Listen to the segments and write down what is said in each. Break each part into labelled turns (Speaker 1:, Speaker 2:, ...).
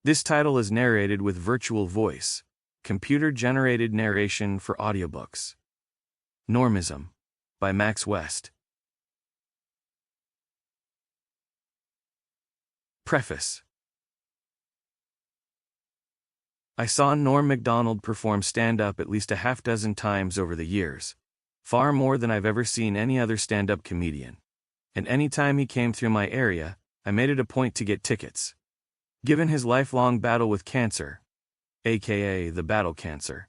Speaker 1: This title is narrated with virtual voice, computer-generated narration for audiobooks. Normism by Max West. Preface. I saw Norm Macdonald perform stand-up at least a half-dozen times over the years, far more than I've ever seen any other stand-up comedian. And any time he came through my area, I made it a point to get tickets. Given his lifelong battle with cancer, aka the battle cancer,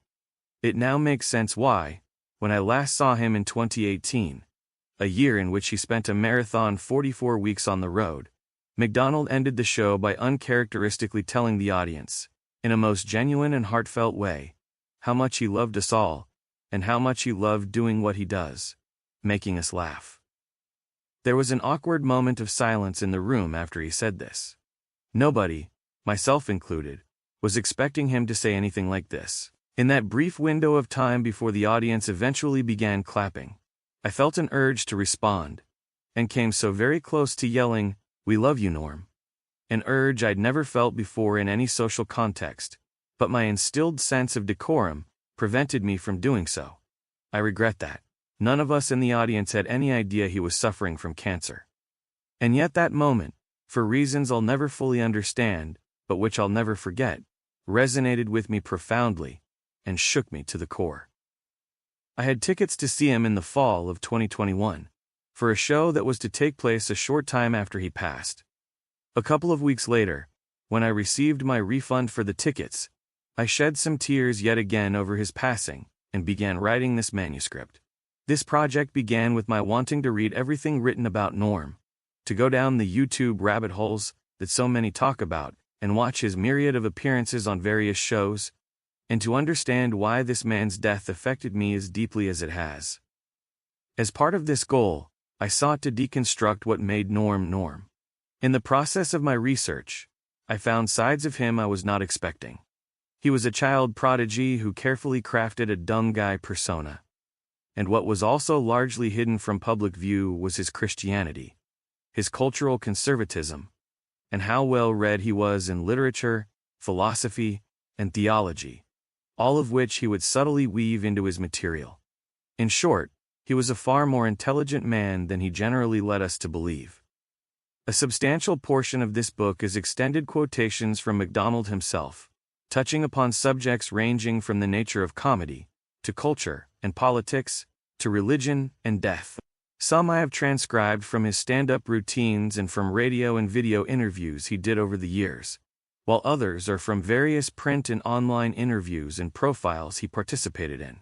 Speaker 1: it now makes sense why, when I last saw him in 2018, a year in which he spent a marathon 44 weeks on the road, Macdonald ended the show by uncharacteristically telling the audience, in a most genuine and heartfelt way, how much he loved us all, and how much he loved doing what he does, making us laugh. There was an awkward moment of silence in the room after he said this. Nobody, myself included, was expecting him to say anything like this. In that brief window of time before the audience eventually began clapping, I felt an urge to respond, and came so very close to yelling, "We love you, Norm." An urge I'd never felt before in any social context, but my instilled sense of decorum prevented me from doing so. I regret that. None of us in the audience had any idea he was suffering from cancer. And yet that moment, for reasons I'll never fully understand, but which I'll never forget, resonated with me profoundly, and shook me to the core. I had tickets to see him in the fall of 2021, for a show that was to take place a short time after he passed. A couple of weeks later, when I received my refund for the tickets, I shed some tears yet again over his passing, and began writing this manuscript. This project began with my wanting to read everything written about Norm, to go down the YouTube rabbit holes that so many talk about, and watch his myriad of appearances on various shows, and to understand why this man's death affected me as deeply as it has. As part of this goal, I sought to deconstruct what made Norm Norm. In the process of my research, I found sides of him I was not expecting. He was a child prodigy who carefully crafted a dumb guy persona. And what was also largely hidden from public view was his Christianity, his cultural conservatism, and how well read he was in literature, philosophy, and theology, all of which he would subtly weave into his material. In short, he was a far more intelligent man than he generally led us to believe. A substantial portion of this book is extended quotations from Macdonald himself, touching upon subjects ranging from the nature of comedy, to culture and politics, to religion and death. Some I have transcribed from his stand-up routines and from radio and video interviews he did over the years, while others are from various print and online interviews and profiles he participated in.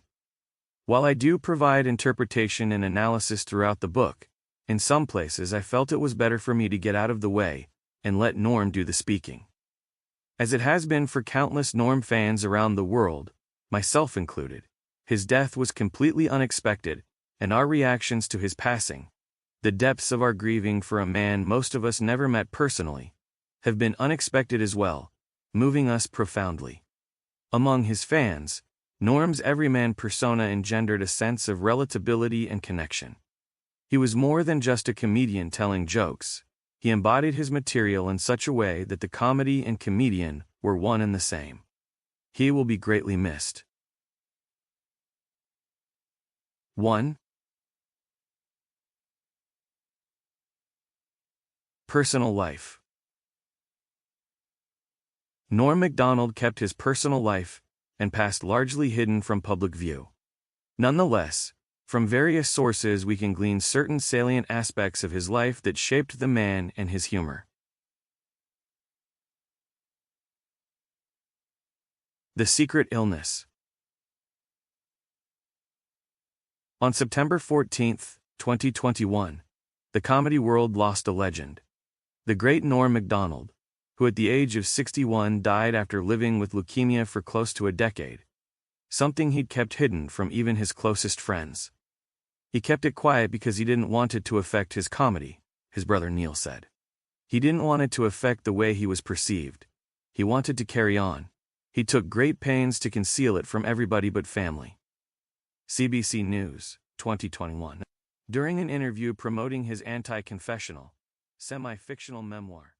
Speaker 1: While I do provide interpretation and analysis throughout the book, in some places I felt it was better for me to get out of the way and let Norm do the speaking. As it has been for countless Norm fans around the world, myself included, his death was completely unexpected, and our reactions to his passing, the depths of our grieving for a man most of us never met personally, have been unexpected as well, moving us profoundly. Among his fans, Norm's everyman persona engendered a sense of relatability and connection. He was more than just a comedian telling jokes. He embodied his material in such a way that the comedy and comedian were one and the same. He will be greatly missed. 1. Personal life. Norm Macdonald kept his personal life and past largely hidden from public view. Nonetheless, from various sources we can glean certain salient aspects of his life that shaped the man and his humor. The secret illness. On September 14, 2021, the comedy world lost a legend. The great Norm Macdonald, who at the age of 61 died after living with leukemia for close to a decade, something he'd kept hidden from even his closest friends. He kept it quiet because he didn't want it to affect his comedy, his brother Neil said. He didn't want it to affect the way he was perceived. He wanted to carry on. He took great pains to conceal it from everybody but family. CBC News, 2021. During an interview promoting his anti-confessional, semi-fictional memoir,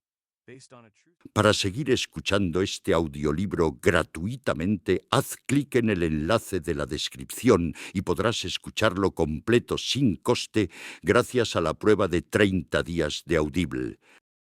Speaker 1: based on a true...
Speaker 2: Para seguir escuchando este audiolibro gratuitamente, haz clic en el enlace de la descripción y podrás escucharlo completo sin coste gracias a la prueba de 30 días de Audible.